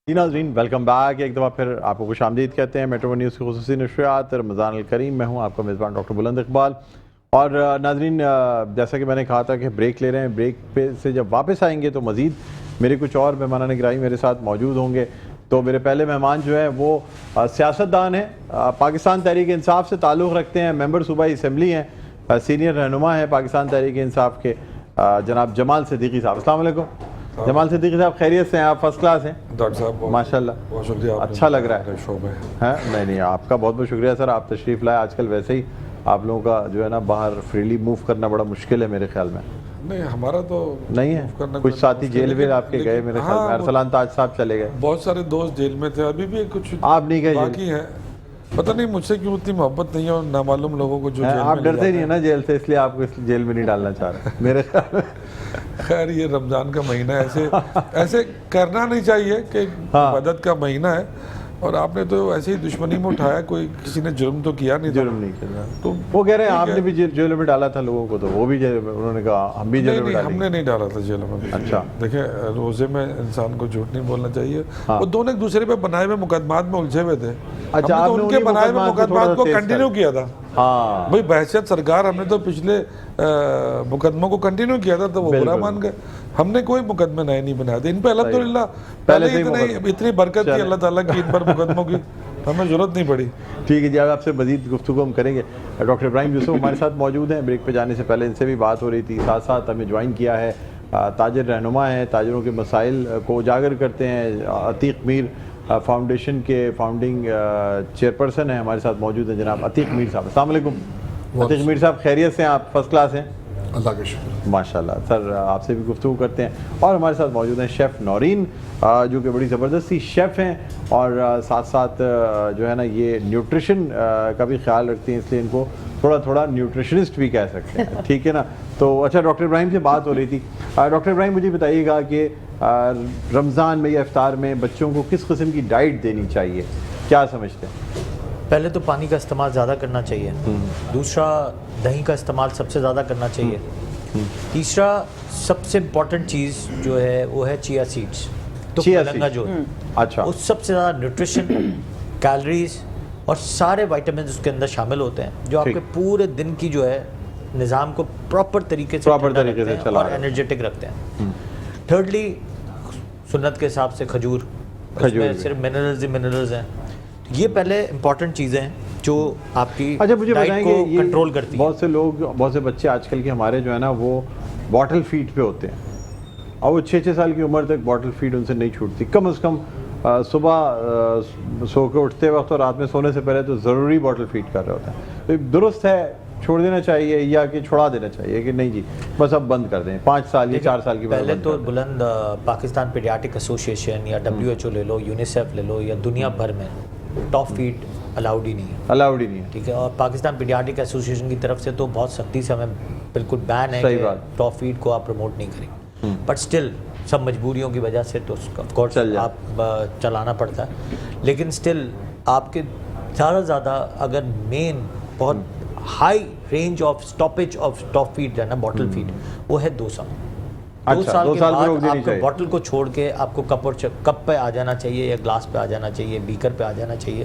جی ناظرین welcome back, ایک دفعہ پھر آپ کو خوش آمدید کہتے ہیں میٹرو نیوز کی خصوصی نشریات رمضان الکریم میں ہوں آپ کا میزبان ڈاکٹر بلند اقبال۔ اور ناظرین جیسا کہ میں نے کہا تھا کہ بریک لے رہے ہیں، بریک پہ سے جب واپس آئیں گے تو مزید میرے کچھ اور مہمانان گرامی میرے ساتھ موجود ہوں گے۔ تو میرے پہلے مہمان جو ہیں وہ سیاستدان ہیں، پاکستان تحریک انصاف سے تعلق رکھتے ہیں، ممبر صوبائی اسمبلی ہیں، سینئر رہنما ہیں پاکستان تحریک انصاف کے، جناب جمال صدیقی صاحب۔ السلام علیکم جمال صدیقی صاحب، خیریت سے ہیں؟ آپ فرسٹ کلاس ہیں ڈاکٹر صاحب، ماشاءاللہ، بہت شکریہ، اچھا لگ رہا ہے شو میں نہیں آپ کا بہت بہت شکریہ سر، آپ تشریف لائے۔ آج کل ویسے ہی آپ لوگوں کا جو ہے نا باہر فریلی موو کرنا بڑا مشکل ہے میرے خیال میں۔ نہیں، ہمارا تو نہیں ہے، کچھ ساتھی جیل میں آپ کے گئے میرے خیال میں، ارسلان تاج صاحب چلے گئے، بہت سارے دوست جیل میں تھے، ابھی بھی کچھ آپ نہیں گئے باقی ہیں۔ پتہ نہیں مجھ سے کیوں اتنی محبت نہیں ہے اور نامعلوم لوگوں کو جو آپ ڈرتے نہیں ہیں نا جیل سے، اس لیے آپ کو اس جیل میں نہیں ڈالنا چاہ رہے میرے خیال میں۔ خیر، یہ رمضان کا مہینہ ہے، ایسے کرنا نہیں چاہیے کہ مدد کا مہینہ ہے، اور آپ نے تو ایسے ہی دشمنی میں اٹھایا، کوئی کسی نے جرم تو کیا نہیں، جرم نہیں کیا تو وہ کہہ رہے ہیں آپ نے بھی جیل میں ڈالا تھا لوگوں کو، تو وہ بھی جیل میں، انہوں نے کہا ہم بھی جیل میں ڈالیں گے۔ ہم نے نہیں ڈالا تھا جیل میں۔ اچھا، دیکھیں، روزے میں انسان کو جھوٹ نہیں بولنا چاہیے، وہ دونوں ایک دوسرے پہ بنائے ہوئے مقدمات میں الجھے ہوئے تھے، ہم نے تو ان کے بنائے ہوئے مقدمات کو کنٹینیو کیا تھا۔ بھائی بحثیت سرکار ہم نے تو پچھلے مقدموں کو کنٹینیو کیا تھا، تو وہ برا مان گئے۔ ہم نے کوئی مقدمے نئے نہیں بنائے تھے، ان پہ الحمدللہ پہلے اتنی برکت تھی اللہ تعالیٰ کی ان پر مقدموں کی، ہمیں ضرورت نہیں پڑی۔ ٹھیک ہے جی، اب آپ سے مزید گفتگو ہم کریں گے۔ ڈاکٹر ابراہیم یوسف ہمارے ساتھ موجود ہیں، بریک پہ جانے سے پہلے ان سے بھی بات ہو رہی تھی، ساتھ ساتھ ہمیں جوائن کیا ہے تاجر رہنما ہیں، تاجروں کے مسائل کو اجاگر کرتے ہیں، عتیق میر فاؤنڈیشن کے فاؤنڈنگ چیئرپرسن ہیں، ہمارے ساتھ موجود ہیں جناب عتیق میر صاحب۔ السلام علیکم عتیق میر صاحب، خیریت سے ہیں؟ آپ فرسٹ کلاس ہیں؟ اللہ کا شکر، ماشاءاللہ سر، آپ سے بھی گفتگو کرتے ہیں۔ اور ہمارے ساتھ موجود ہیں شیف نورین، جو کہ بڑی زبردستی شیف ہیں، اور ساتھ ساتھ جو ہے نا یہ نیوٹریشن کا بھی خیال رکھتی ہیں، اس لیے ان کو تھوڑا تھوڑا نیوٹریشنسٹ بھی کہہ سکتے ہیں، ٹھیک ہے نا۔ تو اچھا، ڈاکٹر ابراہیم سے بات ہو رہی تھی، ڈاکٹر ابراہیم مجھے بتائیے گا کہ رمضان میں یا افطار میں بچوں کو کس قسم کی ڈائٹ دینی چاہیے، کیا سمجھتے ہیں؟ پہلے تو پانی کا استعمال زیادہ کرنا چاہیے، دوسرا دہی کا استعمال سب سے زیادہ کرنا چاہیے، تیسرا سب سے امپورٹنٹ چیز جو ہے وہ ہے چیا سیڈس، تو ملنگا جو ہے، اچھا، اس سب سے زیادہ نیوٹریشن، کیلریز اور سارے وائٹامنز اس کے اندر شامل ہوتے ہیں، جو آپ کے پورے دن کی جو ہے نظام کو پراپر طریقے سے اور انرجیٹک رکھتے ہیں۔ تھرڈلی سنت کے حساب سے کھجور، اس میں صرف منرلز ہیں، یہ پہلے امپورٹنٹ چیزیں ہیں جو آپ کی ڈائٹ کو کنٹرول کرتی ہیں۔ بہت سے بچے آج کل کے ہمارے جو ہے نا وہ باٹل فیڈ پہ ہوتے ہیں، اور وہ 6 سال کی عمر تک باٹل فیڈ ان سے نہیں چھوٹتی، کم از کم صبح سو کے اٹھتے وقت اور رات میں سونے سے پہلے تو ضروری باٹل فیڈ کر رہے ہوتے ہیں۔ تو درست ہے چھوڑ دینا چاہیے یا کہ چھوڑا دینا چاہیے کہ نہیں جی بس اب بند کر دیں 5 سال یا 4 سال کی؟ پہلے تو بلند پاکستان پیڈیاٹرک ایسوسیشن یا WHO لے لو، یونیسیف لے لو، یا دنیا بھر میں ٹاپ فیڈ الاؤڈ ہی نہیں ہے، ٹھیک ہے۔ اور پاکستان پیڈیاٹرک ایسوسیشن کی طرف سے تو بہت سختی سے ہمیں بالکل بین ہے کہ ٹاپ فیڈ کو آپ پروموٹ نہیں کریں، بٹ اسٹل سب مجبوریوں کی وجہ سے تو آف کورس آپ چلانا پڑتا ہے، لیکن اسٹل آپ کے زیادہ سے زیادہ اگر مین بہت high range of stoppage of top feed جو ہے نا باٹل فیڈ، وہ ہے 2 سال۔ 2 سال کے بعد آپ کو باٹل کو چھوڑ کے آپ کو کپ پہ آ جانا چاہیے یا گلاس پہ آ جانا چاہیے، بیکر پہ آ جانا چاہیے۔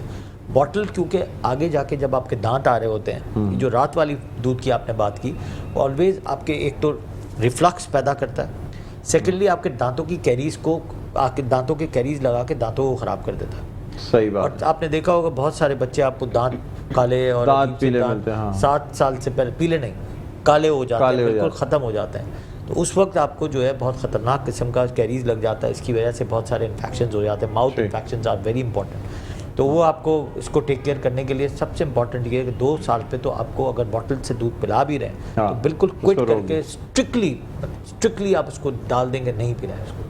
باٹل کیونکہ آگے جا کے جب آپ کے دانت آ رہے ہوتے ہیں، جو رات والی دودھ کی آپ نے بات کی، آلویز آپ کے ایک تو ریفلکس پیدا کرتا ہے، سیکنڈلی آپ کے دانتوں کی کیریز کو، آپ کے دانتوں کے کیریز لگا کے دانتوں کو خراب کر دیتا ہے۔ صحیح بات۔ اور آپ نے دیکھا ہوگا بہت سارے بچے آپ کو دانت کالے اور دانت پیلے ملتے ہیں، 7 سال سے پہلے، پیلے نہیں کالے ہو جاتے ہیں، بالکل ختم ہو جاتے ہیں، تو اس وقت آپ کو جو ہے بہت خطرناک قسم کا کیریز لگ جاتا ہے، اس کی وجہ سے بہت سارے انفیکشنز ہو جاتے ہیں، mouth infections are very important. تو وہ آپ کو اس کو ٹیک کیئر کرنے کے لیے سب سے امپورٹنٹ یہ ہے کہ 2 سال پہ تو آپ کو اگر باٹل سے دودھ پلا بھی رہے ہیں تو بالکل کوئٹ کر کے اسٹرکٹلی آپ اس کو ڈال دیں گے، نہیں پلا ہے اس کو۔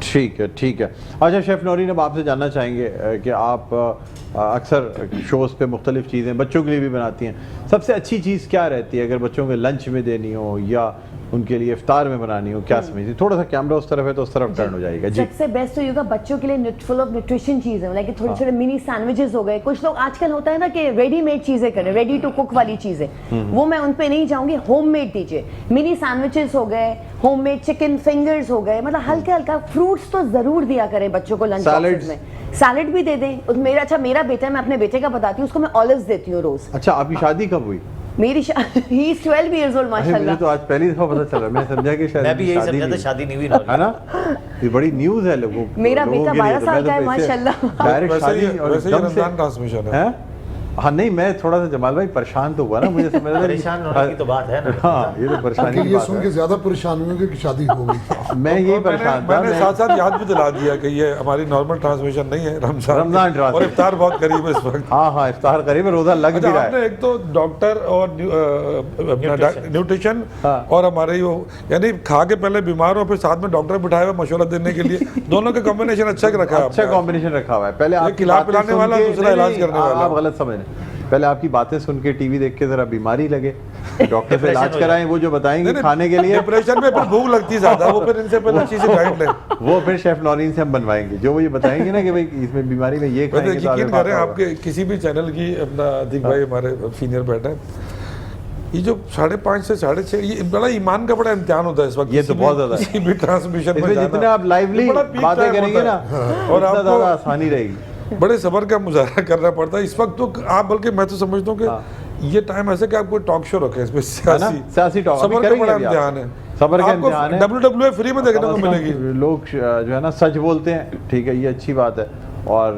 ٹھیک ہے، ٹھیک ہے۔ اچھا شیف نورین، اب آپ سے جاننا چاہیں گے کہ آپ اکثر شوز پہ مختلف چیزیں بچوں کے لیے بھی بناتی ہیں، سب سے اچھی چیز کیا رہتی ہے اگر بچوں کے لنچ میں دینی ہو یا ان کے لیے افطار میں بنانی ہو کیا سمجھتی؟ تھوڑا سا کیمرہ اس طرف ہے تو اس طرف ٹرن ہو جائے گا. جی سب سے بیسٹ تو یہ ہوگا بچوں کے لیے فل آف نیوٹریشن چیزیں لائک تھوڑے چھوٹے منی سینڈوچز ہو گئے. کچھ لوگ آج کل ہوتا ہے نا کہ ریڈی میڈ چیزیں کریں, ریڈی ٹو کوک والی چیزیں, وہ میں ان پہ نہیں جاؤں گی. ہوم میڈ دیجیے, منی سینڈوچز ہو گئے, ہوم میڈ چکن فنگرز ہو گئے, مطلب ہلکا ہلکا. فروٹس تو ضرور دیا کریں بچوں کو لنچ باکس میں, سیلڈ بھی دے دیں. میرا بیٹا ہے, میں اپنے بیٹے کا بتاتی ہوں, اس کو میں آلوز دیتی ہوں روز. اچھا آپ کی شادی کب ہوئی؟ میری ہی از 12 ایئرز اولڈ ماشاءاللہ. مجھے تو آج پہلی دفعہ پتہ چلا, میں سمجھا کہ شاید میں بھی یہی سمجھا تھا شادی نہیں ہوئی ہے نا. یہ بڑی نیوز ہے لوگوں کو. میرا بیٹا 12 سال کا ہے ماشاءاللہ. ڈائریکٹ شادی اور ویسے ہی رمضان ٹرانسمیشن ہے. ہاں نہیں, میں تھوڑا سا جمال بھائی پریشان تو ہوا نا, مجھے سمجھ رہا پریشان ہونے کی تو بات ہے نا. ہاں یہ تو پریشانی کی یہ بات سن ہے. کے زیادہ پریشان ہوئے کہ شادی ہو گئی. میں یہی پریشان تھا. میں نے ساتھ ساتھ یاد بھی دلا دیا کہ یہ ہماری نارمل ٹرانسمیشن نہیں ہے, رمضان ٹرانسمیشن, اور افطار بہت قریب ہے اس وقت. ہاں ہاں افطار قریب ہے, روزہ لگ بھی رہا آپ ہے. نے ایک تو ڈاکٹر اور نیوٹریشن اور ہمارے یعنی کھا کے پہلے بیمار ہو, پھر ساتھ میں ڈاکٹر بٹھائے ہوئے مشورہ دینے کے لیے, دونوں کا کمبینیشن اچھا رکھا ہے. اچھا کمبینیشن رکھا ہوا ہے. پہلے آپ کھلا پلانے والا, دوسرا علاج کرنے والا. آپ غلط سمجھ رہے ہیں. پہلے آپ کی باتیں سن کے ٹی وی دیکھ کے ذرا بیماری لگے, ڈاکٹر سے علاج کرائیں, وہ جو بتائیں گے کھانے کے لیے. ڈپریشن میں پھر بھوک لگتی زیادہ, وہ پھر ان سے پہلے اچھی سی ڈائٹ لیں. وہ پھر شیف نورین سے ہم بنوائیں گے, جو وہ یہ بتائیں گے نا کہ بھائی اس میں بیماری میں یہ کھائیں گے. یقین کریں آپ کے کسی بھی چینل کی, اپنا ادیک بھائی ہمارے سینئر بیٹھے ہیں, یہ جو 5:30 سے 6:30 یہ بڑا ایمان کا بڑا امتحان ہوتا ہے اس وقت. یہ تو بہت زیادہ کسی بھی ٹرانسمیشن میں جتنے آپ لائیولی باتیں کریں گے نا, اور آپ کو زیادہ آسانی رہے گی. بڑے صبر کا مظاہرہ کرنا پڑتا ہے اس وقت. تو آپ بلکہ میں تو سمجھتا ہوں کہ یہ ٹائم ایسے کہ آپ کوئی ٹاک شو رکھیں, اس میں سیاسی ٹاک. صبر کا بڑا امتحان ہے. صبر کا امتحان ہے. WWE فری میں دیکھنے کو ملے گی. لوگ جو ہے نا سچ بولتے ہیں, ٹھیک ہے, یہ اچھی بات ہے, اور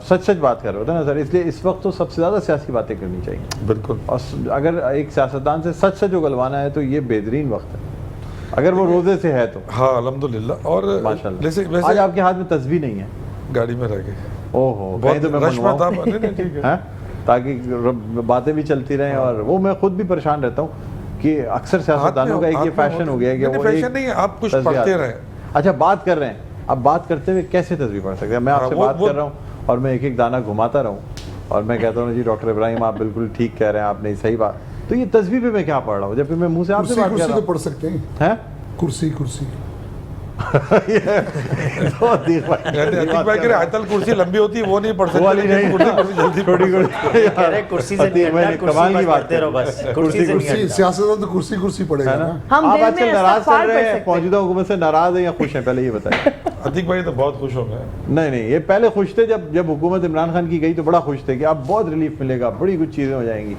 سچ بات کر رہے ہوتے ہیں نا سر, اس لیے اس وقت تو سب سے زیادہ سیاسی باتیں کرنی چاہیے. بالکل. اور اگر ایک سیاستدان سے سچ سے جو گلوانا ہے تو یہ بہترین وقت ہے, اگر وہ روزے سے ہے تو. ہاں الحمدللہ. اور ماشاءاللہ آج آپ کے ہاتھ میں تسبیح نہیں ہے, گاڑی میں رہ گئے. اوہو, کہیں تو میں منگواؤں تاکہ باتیں بھی چلتی رہیں. اور وہ میں خود بھی پریشان رہتا ہوں کہ اکثر سیاستدانوں کا ایک یہ فیشن ہو گیا ہے کہ وہ فیشن نہیں ہے, آپ کچھ پڑھتے رہیں. اچھا بات کر رہے ہیں, اب بات کرتے ہوئے کیسے تسبیح پڑھ سکتے ہیں؟ میں آپ سے بات کر رہا ہوں اور میں ایک ایک دانہ گھماتا رہوں اور میں کہتا ہوں جی ڈاکٹر ابراہیم آپ بالکل ٹھیک کہہ رہے ہیں, آپ نے صحیح بات. تو یہ تسبیح پہ میں کیا پڑھ رہا ہوں جبکہ میں منہ سے آپ سے بات کر رہا ہوں؟ پڑھ سکتے ہیں کرسی آیت الکرسی لمبی ہوتی ہے وہ نہیں پڑھ سکتے. سیاستدان تو کرسی پڑے گا. آپ آج کل ناراض چل رہے ہیں, موجودہ حکومت سے ناراض ہیں یا خوش ہیں؟ پہلے یہ بتائیں. عتیق بھائی تو بہت خوش ہو گئے. نہیں, یہ پہلے خوش تھے, جب حکومت عمران خان کی گئی تو بڑا خوش تھے کہ اب بہت ریلیف ملے گا, بڑی کچھ چیزیں ہو جائیں گی,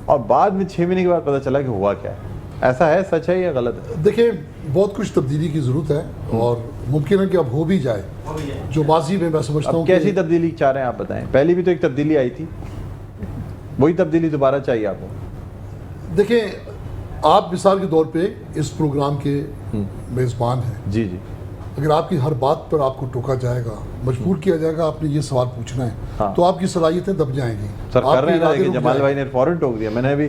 اور بعد میں 6 مہینے کے بعد پتہ چلا کہ ہوا کیا ہے. ایسا ہے, سچ ہے یا غلط ہے؟ دیکھیں بہت کچھ تبدیلی کی ضرورت ہے, اور ممکن ہے کہ اب ہو بھی جائے. جو ماضی میں سمجھتا ہوں کیسی تبدیلی چاہ رہے ہیں آپ بتائیں؟ پہلی بھی تو ایک تبدیلی آئی تھی, وہی تبدیلی دوبارہ چاہیے آپ کو؟ دیکھیں آپ مثال کے طور پہ اس پروگرام کے میزبان ہیں. جی. اگر آپ کی ہر بات پر آپ کو ٹوکا جائے گا, مجبور کیا جائے گا آپ نے یہ سوال پوچھنا ہے, تو آپ کی صلاحیتیں دب جائیں گی. سر کر رہے ہیں کہ جمال بھائی نے فوراً ٹوک دیا, میں نے ابھی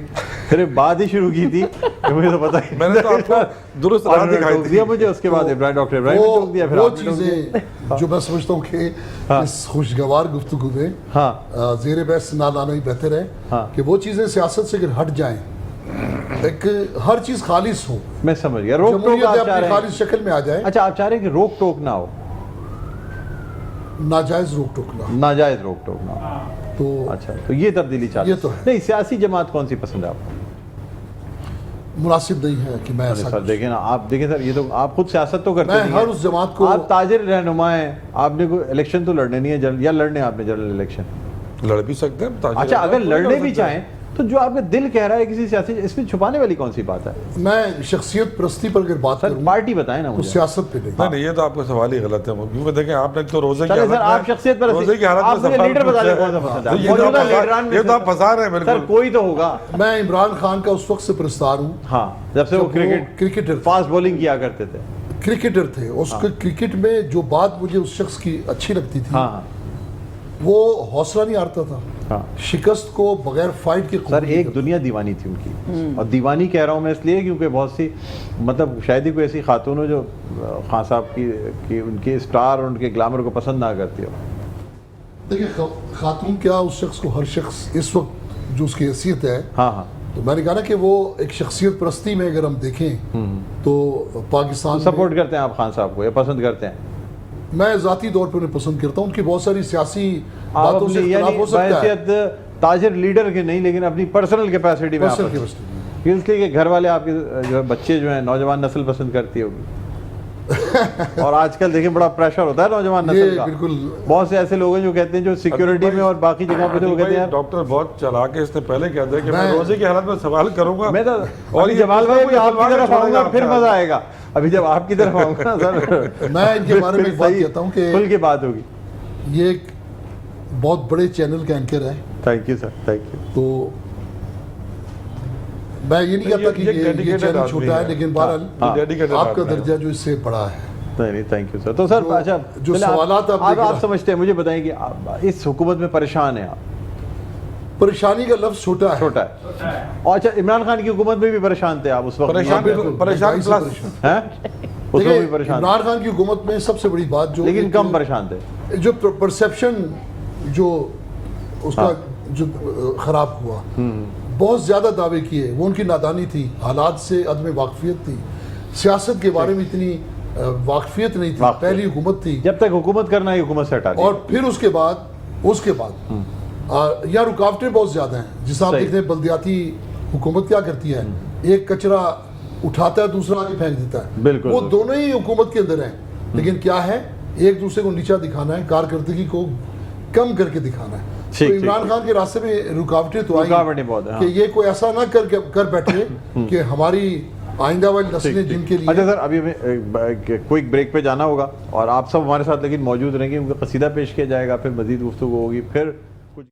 پھر بات ہی شروع کی تھی, مجھے تو پتہ ہی, میں نے تو آپ کو درست راہ دکھائی دیا مجھے, اس کے بعد ڈاکٹر ابراہیم نے ٹوک دیا. پھر وہ چیزیں جو میں سمجھتا ہوں کہ اس خوشگوار گفتگو میں زیر بحث نہ لانا ہی بہتر ہے کہ وہ چیزیں سیاست سے اگر ہٹ جائیں, ایک ہر چیز خالص ہو. میں سمجھ گیا, روک ٹوک آپ چاہ رہے ہیں خالص شکل میں آ جائے. اچھا آپ چاہ رہے ہیں کہ روک ٹوک نہ ہو, ناجائز روک ٹوک نہ ہو, ناجائز روک ٹوک نہ ہو. تو اچھا تو یہ تبدیلی چاہتے ہیں. نہیں, سیاسی جماعت کون سی پسند ہے آپ کو؟ مناسب نہیں ہے کہ میں ایسا. سر دیکھیں نا, آپ دیکھیں سر, یہ تو آپ خود سیاست تو کرتے ہیں, میں ہر اس جماعت کو, آپ تاجر رہنما ہیں, آپ نے کوئی الیکشن تو لڑنے نہیں ہے, یا لڑنے آپ نے جنرل الیکشن لڑ بھی سکتے ہیں. اچھا اگر لڑنے بھی چاہیں تو جو آپ کا دل کہہ رہا ہے کسی سیاسی, اس میں چھپانے والی کون سی بات ہے؟ میں شخصیت پرستی پر اگر بات کروں, پارٹی بتائیں نا مجھے, سیاست پہ نہیں. یہ تو آپ کا سوال ہی غلط ہے, کیونکہ دیکھیں آپ نے تو روزے کی حالت آپ شخصیت پر روزے کی حالت میں لیڈر بتا دیں کون سا پسند ہے. یہ تو آپ پھنسا رہے ہیں بالکل. سر کوئی تو ہوگا. میں عمران خان کا اس وقت سے پرستار ہوں, ہاں, جب سے وہ کرکٹر فاسٹ بولنگ کیا کرتے تھے, کرکٹر تھے. اس کے کرکٹ میں جو بات مجھے اس شخص کی اچھی لگتی تھی, وہ حوصلہ نہیں ہارتا تھا, شکست کو بغیر فائٹ کے. سر ایک دنیا دیوانی تھی ان کی, اور دیوانی کہہ رہا ہوں میں اس لیے کیونکہ بہت سی, مطلب شاید ہی کوئی ایسی خاتون ہو جو خان صاحب کی ان کے اسٹار اور ان کے گلیمر کو پسند نہ کرتی ہو. دیکھیں خاتون کیا, اس شخص کو ہر شخص اس وقت جو اس کی حیثیت ہے, تو میں نے کہا نا کہ وہ ایک شخصیت پرستی میں اگر ہم دیکھیں تو پاکستان سپورٹ کرتے ہیں آپ خان صاحب کو یا پسند کرتے ہیں؟ میں ذاتی طور پہ انہیں پسند کرتا ہوں، ان کی بہت ساری سیاسی باتوں سے اختلاف ہو سکتا ہے، تاجر لیڈر کے نہیں لیکن اپنی پرسنل کیپیسٹی میں، اس لیے کہ گھر والے آپ کے جو ہے بچے جو ہیں نوجوان نسل پسند کرتی ہوگی اور آج کل دیکھیں بڑا پریشر ہوتا ہے نوجوان نسل کا، بہت سے ایسے لوگ ہیں جو کہتے ہیں جو سیکیورٹی میں اور باقی جگہوں پہ وہ کہتے ہیں ڈاکٹر بہت چلاک ہے، اس نے پہلے کہا تھا کہ میں روزے کی حالت میں سوال کروں گا، میں تو اور جمال بھائی آپ کی طرف آؤں گا پھر مزہ آئے گا، ابھی جب آپ کی طرف آؤں گا سر میں ان کے بارے میں ایک بات کہتا ہوں کہ کھل کے بات ہوگی، یہ ایک بہت بڑے چینل کا اینکر ہے. Thank you sir, thank you. تو میں یہ نہیں کہتا کہ یہ چینل چھوٹا ہے، لیکن بہرحال آپ کا درجہ جو اس سے بڑا ہے. نہیں تھینک یو سر. تو سر اچھا جو سوالات آپ سمجھتے ہیں، مجھے بتائیں کہ اس حکومت میں پریشان ہیں آپ؟ پریشانی کا لفظ چھوٹا ہے. اور اچھا عمران خان کی حکومت میں بھی پرشان تھے آپ اس وقت؟ پریشان عمران خان کی حکومت میں سب سے بڑی بات جو لیکن کم پریشان تھے، جو پرسیپشن جو اس کا جو خراب ہوا، بہت زیادہ دعوے کیے، وہ ان کی نادانی تھی، حالات سے عدم واقفیت تھی، سیاست کے بارے میں اتنی واقفیت نہیں تھی، پہلی حکومت تھی، جب تک حکومت کرنا ہے حکومت سے ہٹا دیا، اور پھر اس کے بعد یا رکاوٹیں بہت زیادہ ہیں. جس آپ دیکھتے ہیں بلدیاتی حکومت کیا کرتی ہے، ایک کچرا اٹھاتا ہے دوسرا آگے پھینک دیتا ہے، بالکل وہ دونوں ہی حکومت کے اندر ہیں، لیکن کیا ہے ایک دوسرے کو نیچا دکھانا ہے، کارکردگی کو کم کر کے دکھانا ہے. تو عمران خان کے راستے میں رکاوٹیں تو آئی کہ یہ کوئی ایسا نہ کر بیٹھے کہ ہماری آئندہ والی نسلیں جن کے لیے. اچھا سر ابھی ہمیں کوئک بریک پہ جانا ہوگا اور آپ سب ہمارے ساتھ لیکن موجود رہیں گے، ان کا قصیدہ پیش کیا جائے گا، پھر مزید گفتگو ہوگی، پھر کچھ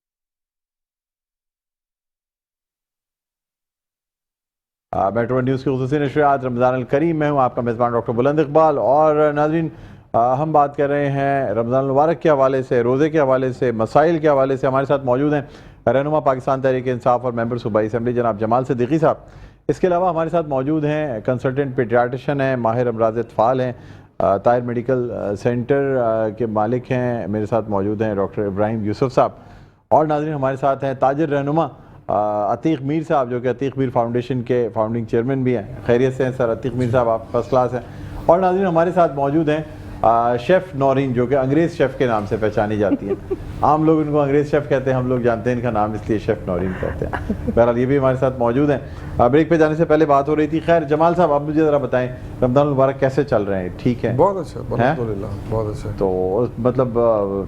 میٹرو نیوز کی خصوصی نشریات رمضان الکریم. میں ہوں آپ کا میزبان ڈاکٹر بلند اقبال، اور ناظرین ہم بات کر رہے ہیں رمضان المبارک کے حوالے سے، روزے کے حوالے سے، مسائل کے حوالے سے. ہمارے ساتھ موجود ہیں رہنما پاکستان تحریک انصاف اور ممبر صوبائی اسمبلی جناب جمال صدیقی صاحب. اس کے علاوہ ہمارے ساتھ موجود ہیں کنسلٹنٹ پیڈیاٹیشن ہیں، ماہر امراض اطفال ہیں، طاہر میڈیکل سینٹر کے مالک ہیں، میرے ساتھ موجود ہیں ڈاکٹر ابراہیم یوسف صاحب. اور ناظرین ہمارے ساتھ ہیں تاجر رہنما عتیق میر صاحب، جو کہ عتیق میر فاؤنڈیشن کے فاؤنڈنگ چیئرمین بھی ہیں. خیریت سے ہیں سر عتیق میر صاحب؟ آپ فرسٹ کلاس ہیں. اور ناظرین ہمارے ساتھ موجود ہیں شیف نورین، جو کہ انگریز شیف کے نام سے پہچانی جاتی ہیں. عام لوگ ان کو انگریز شیف کہتے ہیں، ہم لوگ جانتے ہیں ان کا نام اس لیے شیف نورین کہتے ہیں. بہرحال یہ بھی ہمارے ساتھ موجود ہیں. بریک پہ جانے سے پہلے بات ہو رہی تھی. خیر جمال صاحب آپ مجھے ذرا بتائیں رمضان المبارک کیسے چل رہے ہیں؟ ٹھیک ہے؟ بہت اچھا الحمدللہ، بہت اچھا. تو مطلب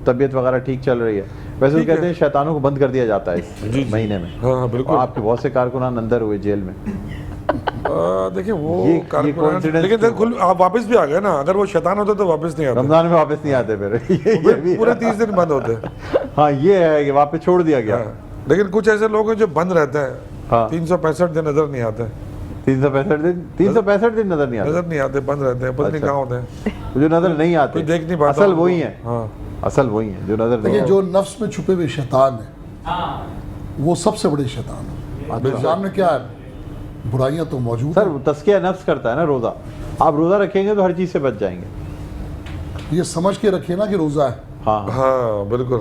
طبیعت وغیرہ ٹھیک چل رہی ہے؟ ویسے کہتے ہیں شیطانوں کو بند کر دیا جاتا ہے اس مہینے میں. ہاں بالکل. آپ کے بہت سے کارکنان اندر ہوئے جیل میں. دیکھیں وہ لیکن آپ واپس بھی آ گئے نا، اگر وہ شیطان ہوتے تو واپس نہیں آتے، رمضان میں واپس نہیں آتے پھر پورے 30 دن بند ہوتے. ہاں یہ ہے کہ واپس چھوڑ دیا گیا. لیکن کچھ ایسے لوگ ہیں جو بند رہتے ہیں 365 دن نظر نہیں آتے. 365 دن نظر نہیں آتے، بند رہتے ہیں، پتہ نہیں کہاں ہوتے ہیں جو نظر نہیں آتے، دیکھ نہیں پاتا. اصل وہی ہیں، اصل وہی ہیں جو نظر نہیں آتے. جو نفس میں چھپے ہوئے شیطان ہیں وہ سب سے بڑے شیطان ہیں. نظام میں کیا ہے، برائیاں تو موجود سر تزکیہ نفس کرتا ہے نا روزہ. آپ روزہ رکھیں گے تو ہر چیز سے بچ جائیں گے. یہ سمجھ کے رکھے نا کہ روزہ ہے. ہاں بالکل.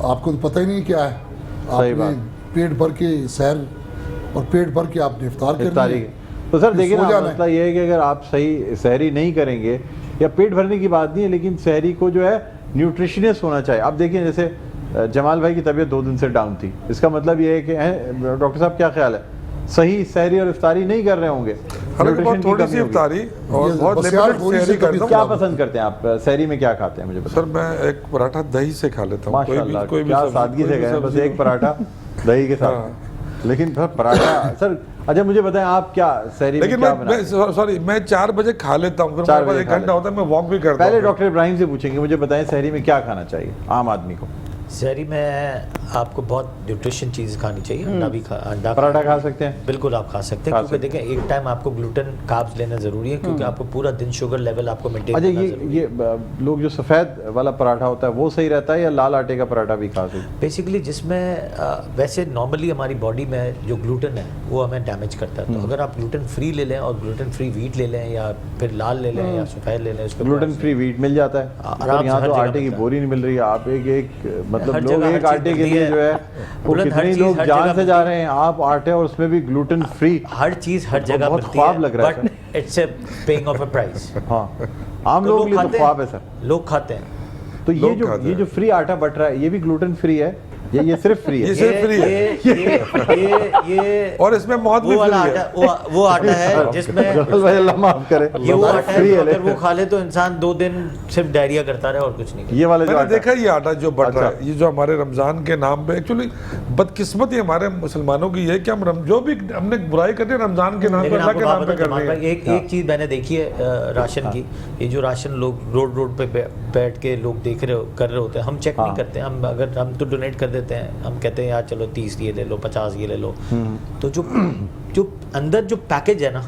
آپ کو تو پتہ ہی نہیں کیا ہے، آپ نے پیٹ بھر کے سحر اور پیٹ بھر کے آپ نے افطار کر لی. تو سر دیکھیں مسئلہ یہ ہے کہ اگر آپ صحیح سحری نہیں کریں گے، یا پیٹ بھرنے کی بات نہیں ہے، لیکن سحری کو جو ہے نیوٹریشنس ہونا چاہیے. آپ دیکھیں جیسے جمال بھائی کی طبیعت 2 دن سے ڈاؤن تھی، اس کا مطلب یہ ہے کہ ڈاکٹر صاحب کیا خیال ہے، صحیح سحری اور افطاری نہیں کر رہے ہوں گے؟ تھوڑی سی افطاری اور بہت سحری کرتا ہوں. کیا پسند کرتے ہیں آپ سحری میں، کیا کھاتے ہیں؟ مجھے سر میں ایک پراٹھا دہی سے کھا لیتا ہوں. ماشاءاللہ کیا سادگی سے گئے، بس ایک پراٹھا دہی کے ساتھ. لیکن پراٹھا سر اچھا مجھے بتائیں آپ کیا سحری میں کیا بناتے ہیں؟ سوری میں 4 بجے کھا لیتا ہوں، پھر میرے پاس 1 گھنٹہ ہوتا ہے، میں واک بھی کرتا ہوں. پہلے ڈاکٹر ابراہیم سے پوچھیں گے، مجھے بتائیں سحری میں کیا کھانا چاہیے عام آدمی کو؟ سحری میں آپ کو بہت نیوٹریشن چیز کھانی چاہیے. انڈا پراٹھا کھا سکتے ہیں؟ بالکل آپ کھا سکتے ہیں، کیونکہ دیکھیں ایک ٹائم آپ کو گلوٹن کاربز لینا ضروری ہے، کیونکہ آپ کو پورا دن شوگر لیول آپ کو مینٹین کرنا ضروری ہے. اچھا یہ لوگ جو سفید والا پراٹھا ہوتا ہے وہ صحیح رہتا ہے یا لال آٹے کا پراٹھا بھی کھا سکتے ہیں؟ بیسیکلی جس میں ویسے نارملی ہماری باڈی میں جو گلوٹن ہے وہ ہمیں ڈیمیج کرتا ہے. تو اگر آپ گلوٹن فری لے لیں اور گلوٹن فری ویٹ لے لیں یا پھر لال لے لیں یا سفید لے لیں، اس پہ گلوٹن فری ویٹ مل جاتا ہے. یہاں تو آٹے کی بوری نہیں مل رہی ہے. آپ ایک مطلب لوگ ایک آٹے کے لیے لیے جو ہے وہ کتنے لوگ جان سے جا رہے ہیں. آپ آٹے اور اس میں بھی گلوٹن فری, ہر چیز ہر جگہ ملتی ہے, but it's a paying of a prize. ہاں عام لوگوں کے لیے تو خواب ہے سر, لوگ کھاتے ہیں. تو یہ جو فری آٹا بٹ رہا ہے یہ بھی گلوٹن فری ہے, یہ صرف فری ہے, یہ صرف فری ہے, اور اس میں موت بھی فری ہے. وہ آٹا ہے جس میں اللہ معاف کرے, یہ وہ آٹا ہے اگر وہ کھا لے تو انسان 2 دن صرف ڈائریا کرتا رہے اور کچھ نہیں. یہ والا میں نے دیکھا یہ آٹا جو بٹ رہا ہے, یہ جو ہمارے رمضان کے نام پہ, ایکچولی بدقسمتی ہمارے مسلمانوں کی یہ کہ ہم جو بھی ہم نے برائی کرتے ہیں رمضان کے نام پہ, اللہ کے نام پہ کر رہے ہیں. ایک چیز میں نے دیکھی ہے راشن کی, یہ جو راشن لوگ روڈ پہ بیٹھ کے لوگ دیکھ رہے کر رہے ہوتے ہیں, ہم چیک نہیں کرتے. ہم تو ڈونیٹ کر دیتے ہیں, ہم کہتے ہیں یار چلو 30 یہ لے لو, 50 یہ لے لو. تو جو اندر جو پیکج ہے نا,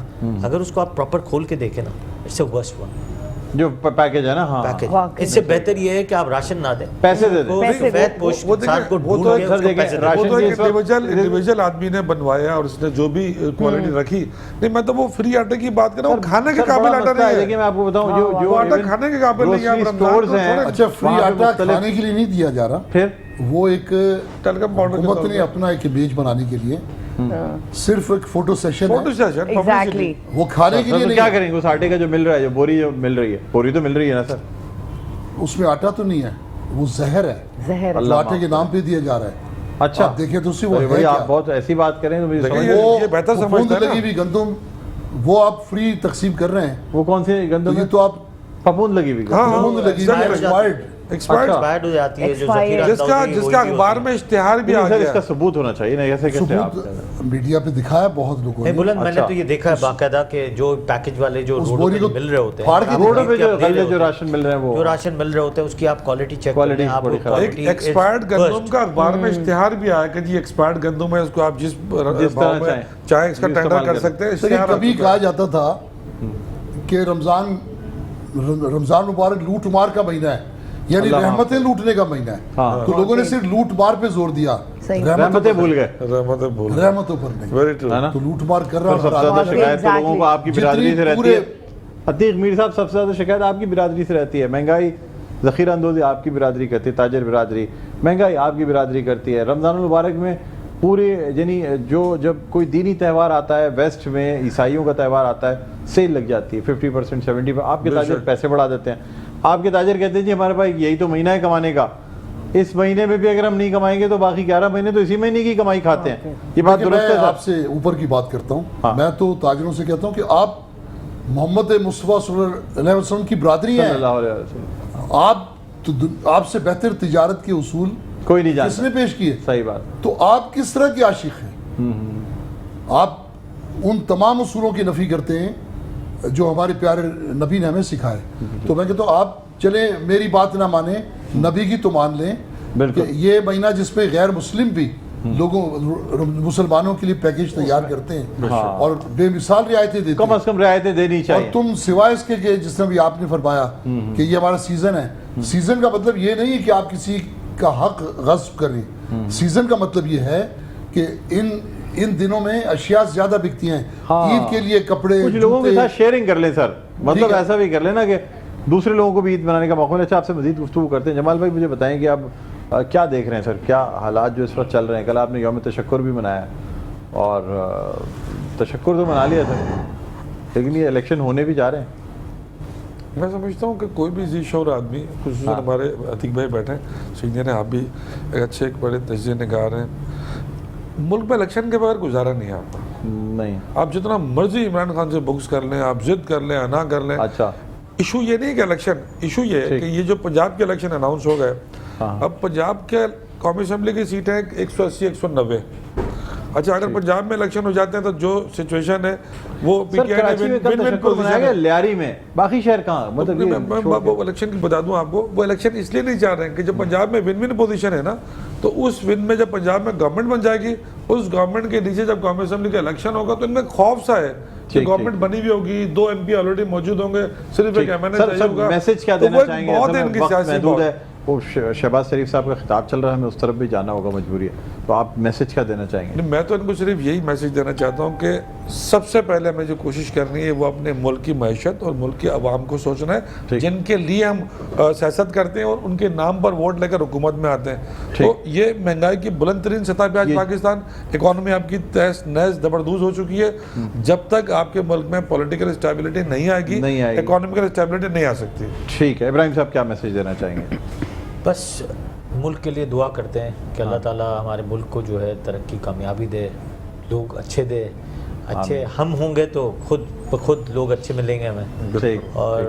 اگر اس کو آپ پراپر کھول کے دیکھیں نا, اٹس اے ورسٹ ون. جو پیکج ہے نا, ہاں پیکج اس سے بہتر یہ ہے کہ آپ راشن نہ دیں, پیسے دے دیں. انڈیویجل آدمی نے بنوایا اور اس نے جو بھی کوالٹی رکھی, نہیں میں تو وہ فری آٹے کی بات کر رہا ہوں, کھانے کے قابل آٹا نہیں ہے. دیکھیں میں آپ کو بتاؤں, جو آٹا کھانے کے قابل نہیں ہے. اچھا فری آٹا کھانے کے لیے نہیں دیا جا رہا, پھر وہ ایک حکومت نے اپنا ایک امیج بنانے کے لیے صرف ایک فوٹو سیشن ہے, وہ کھانے کے لیے نہیں. کیا کریں گے اس آٹے کا جو مل رہا ہے, جو بوری جو مل رہی ہے, بوری تو مل رہی ہے نا سر, اس میں آٹا تو نہیں ہے, وہ زہر ہے, اللہ آٹے کے نام پہ دیا جا رہا ہے. اچھا آپ دیکھیں تو اسی وہ ہے, آپ بہت ایسی بات کریں تو یہ بہتر سمجھتا ہے لگی ہوئی گندم وہ آپ فری تقسیم کر رہے ہیں. وہ کون سی گندم ہے؟ تو آپ پھپوند لگی ہوئی, پھپوند لگی ہوئی ایکسپائرڈ ہو جاتی ہے, جس کا اخبار میں اشتہار بھی آ گیا. اس کا ثبوت ہونا چاہیے نا, ایسے کیسے آپ میڈیا پہ دکھایا بہت لوگوں نے. بلند میں نے تو یہ دیکھا ہے باقاعدہ کہ جو پیکج والے جو روڈ پہ مل رہے ہوتے ہیں, روڈ پہ جو راشن مل رہے ہیں, وہ جو راشن مل رہے ہوتے ہیں اس کی آپ کوالٹی چیک کریں. ایکسپائرڈ گندم کا اخبار میں اشتہار بھی آیا کہ جی ایکسپائرڈ گندم ہے, اس کو آپ جس بھاؤ میں چاہیں اس کا ٹینڈر کر سکتے ہیں. کبھی کہا جاتا تھا کہ رمضان مبارک لوٹ مار کا مہینہ ہے, یعنی رحمتیں لوٹنے کا مہینہ ہے, تو لوگوں نے صرف لوٹ مار پہ زور دیا, رحمتیں بھول گئے, رحمتوں پر نہیں. تو لوٹ مار کر رہا ہے. سب سے زیادہ شکایت تو لوگوں کو آپ کی برادری سے رہتی ہے. عتیق میر صاحب, سب سے زیادہ شکایت آپ کی برادری سے رہتی ہے. مہنگائی, ذخیرہ اندوزی آپ کی برادری کرتی ہے, تاجر برادری, مہنگائی آپ کی برادری کرتی ہے. رمضان المبارک میں پورے یعنی جو جب کوئی دینی تہوار آتا ہے ویسٹ میں, عیسائیوں کا تہوار آتا ہے, سیل لگ جاتی ہے 50% 70%. آپ کے تاجر پیسے بڑھا دیتے ہیں. آپ کے تاجر کہتے ہیں جی ہمارے پاس یہی تو مہینہ ہے کمانے کا, اس مہینے میں بھی اگر ہم نہیں کمائیں گے تو باقی 11 مہینے تو اسی مہینے کی کمائی کھاتے ہیں. یہ بات درست ہے. آپ سے اوپر کی بات کرتا ہوں, میں تو تاجروں سے کہتا ہوں کہ آپ محمد مصطفیٰ صلی اللہ علیہ وسلم کی برادری ہیں, آپ سے بہتر تجارت کے اصول کوئی نہیں جانتا, کس نے پیش کیے. صحیح بات. تو آپ کس طرح کے عاشق ہیں؟ آپ ان تمام اصولوں کی نفی کرتے ہیں جو ہمارے پیارے نبی نے ہمیں سکھائے. تو میں کہتا ہوں آپ چلیں میری بات نہ مانیں, نبی کی تو مان لیں. کہ یہ مہینہ جس پہ غیر مسلم بھی لوگوں مسلمانوں کے لیے پیکیج تیار کرتے ہیں اور بے مثال رعایتیں دیتے ہیں, کم از کم رعایتیں دینی چاہیے. اور تم سوائے اس کے کہ جس طرح بھی آپ نے فرمایا کہ یہ ہمارا سیزن ہے, سیزن کا مطلب یہ نہیں ہے کہ آپ کسی کا حق غصب کریں. سیزن کا مطلب یہ ہے کہ ان دنوں میں اشیاء زیادہ بکتی ہیں. عید کے لیے کپڑے, کچھ لوگوں کے ساتھ شیئرنگ کر لیں سر, مطلب ایسا بھی کر لینا کہ دوسرے لوگوں کو بھی عید منانے کا موقع ملے. اچھا آپ سے مزید گفتگو کرتے ہیں. جمال بھائی مجھے بتائیں کہ آپ کیا دیکھ رہے ہیں سر, کیا حالات جو اس وقت چل رہے ہیں. کل آپ نے یوم تشکر بھی منایا اور تشکر تو منا لیا سر, لیکن یہ الیکشن ہونے بھی جا رہے ہیں. میں سمجھتا ہوں کہ کوئی بھی ذی شعور آدمی, خصوصاً ہمارے عتیق بھائی بیٹھے ہیں سینئر ہیں, آپ بھی ایک اچھے ایک بڑے تجزیہ نگار ہیں, ملک میں الیکشن کے بغیر گزارا نہیں ہے آپ کا. نہیں, آپ جتنا مرضی عمران خان سے بکس کر لیں, آپ ضد کر لیں, انا کر لیں. اچھا ایشو یہ نہیں کہ الیکشن, ایشو یہ ہے کہ یہ جو پنجاب کے الیکشن اناؤنس ہو گئے, اب پنجاب کے قومی اسمبلی کی سیٹیں 180 190. اچھا اگر پنجاب میں الیکشن ہو جاتے ہیں تو جو سچویشن ہے وہ پی ٹی آئی نے ون ون پوزیشن ہے لیاری میں, باقی شہر کہاں. مطلب وہ الیکشن کی بتا دوں آپ کو, وہ الیکشن اس لیے نہیں چاہ رہے ہیں کہ جب پنجاب میں ون ون پوزیشن ہے نا, تو اس ون میں جب پنجاب میں گورنمنٹ بن جائے گی, اس گورنمنٹ کے نیچے جب قومی اسمبلی کا الیکشن ہوگا تو ان میں خوف سا ہے کہ گورنمنٹ بنی ہوئی ہوگی, 2 MP آلریڈی موجود ہوں گے, صرف ایک ایم این اے چاہیے ہوگا. میسج کیا دینا چاہیں گے؟ بہت ان کی سیاسی محدود ہے. وہ شہباز شریف صاحب کا خطاب چل رہا ہے, ہمیں اس طرف بھی جانا ہوگا, مجبوری ہے. تو آپ میسج کیا دینا چاہیں گے؟ میں تو ان کو صرف یہی میسج دینا چاہتا ہوں کہ سب سے پہلے ہمیں جو کوشش کرنی ہے وہ اپنے ملک کی معیشت اور ملک کے عوام کو سوچنا ہے جن کے لیے ہم سیاست کرتے ہیں اور ان کے نام پر ووٹ لے کر حکومت میں آتے ہیں. تو یہ مہنگائی کی بلند ترین سطح پہ آج پاکستان, اکانومی آپ کی تہس نہس زبردوز ہو چکی ہے. جب تک آپ کے ملک میں پولیٹیکل اسٹیبلٹی نہیں آئے گی, اکانومیکل اسٹیبلٹی نہیں آ سکتی. ٹھیک ہے, ابراہیم صاحب کیا میسج دینا چاہیں گے؟ بس ملک کے لیے دعا کرتے ہیں کہ اللہ تعالیٰ ہمارے ملک کو جو ہے ترقی کامیابی دے, لوگ اچھے دے, اچھے ہم ہوں گے تو خود بخود لوگ اچھے ملیں گے ہمیں. اور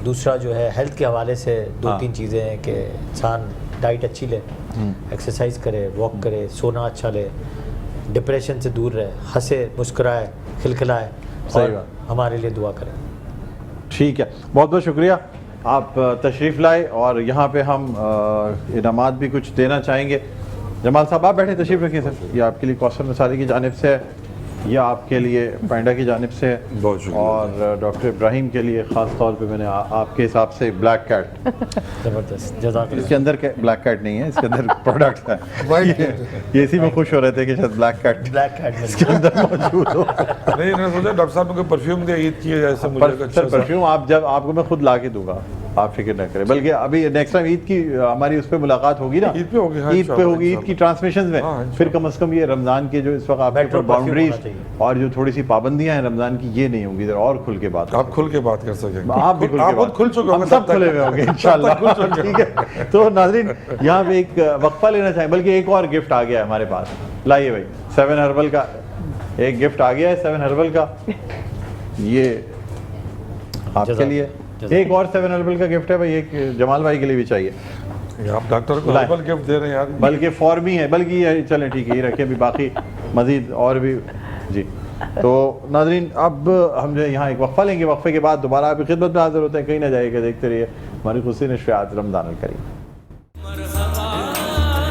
دوسرا جو ہے ہیلتھ کے حوالے سے 2-3 چیزیں ہیں کہ انسان ڈائٹ اچھی لے, ایکسرسائز کرے, واک کرے, سونا اچھا لے, ڈپریشن سے دور رہے, ہنسے, مسکرائے, کھلکھلائے, اور ہمارے لیے دعا کرے. ٹھیک ہے, بہت بہت شکریہ, آپ تشریف لائے اور یہاں پہ ہم انعامات بھی کچھ دینا چاہیں گے. جمال صاحب آپ بیٹھے, تشریف رکھیں سر. یہ آپ کے لیے کوثر نثاری کی جانب سے ہے, یہ آپ کے لیے پینڈا کی جانب سے ہے, بہت شکریہ. اور ڈاکٹر ابراہیم کے لیے خاص طور پہ میں نے آپ کے حساب سے بلیک کیٹ, زبردست, جزاک اللہ. اس کے اندر بلیک کیٹ نہیں ہے, اس کے اندر پروڈکٹ ہے. یہ اسی میں خوش ہو رہے تھے کہ شاید بلیک کیٹ اس کے اندر موجود ہو. نہیں, میں نے سوچا ڈاکٹر صاحب کو پرفیوم دیا عید کی جیسے مجھے. سر پرفیوم آپ کو میں خود لا کے دوں گا, آپ فکر نہ کریں. بلکہ ابھی نیکسٹ ٹائم عید کی ہماری اس پہ ملاقات ہوگی نا, عید پہ ہوگی, عید پہ ہوگی, عید کی ٹرانسمیشنز میں, پھر کم از کم یہ رمضان کے جو اس وقت آپ کے اوپر باؤنڈریز اور جو تھوڑی سی پابندیاں ہیں رمضان کی, یہ نہیں ہوں گی, اور کھل کے بات, آپ کھل کے بات کر سکیں گے. آپ بھی کھل چکے ہوں گے, سب کھلے ہوئے ہوں گے انشاءاللہ. ٹھیک ہے, تو ناظرین یہاں پہ ایک وقفہ لینا چاہیں, بلکہ ایک اور گفٹ آ گیا ہے ہمارے پاس. لائیے بھائی, 7 ہربل کا ایک گفٹ آ گیا ہے, 7 ہربل کا, یہ آپ کے لیے. ایک اور 7 ہربل کا گفٹ ہے بھائی, ایک جمال بھائی کے لیے بھی چاہیے. آپ ڈاکٹر کو ہربل گفٹ دے رہے ہیں یار, بلکہ فارمی ہے, بلکہ یہ چلیں ٹھیک ہے, یہ رکھیں, ابھی باقی مزید اور بھی. جی تو ناظرین اب ہم جو یہاں ایک وقفہ لیں گے, وقفے کے بعد دوبارہ آپ کی خدمت میں حاضر ہوتے ہیں. کہیں نہ جائے گا, دیکھتے رہیے ہماری خصوصی نشریات رمضان الکریم.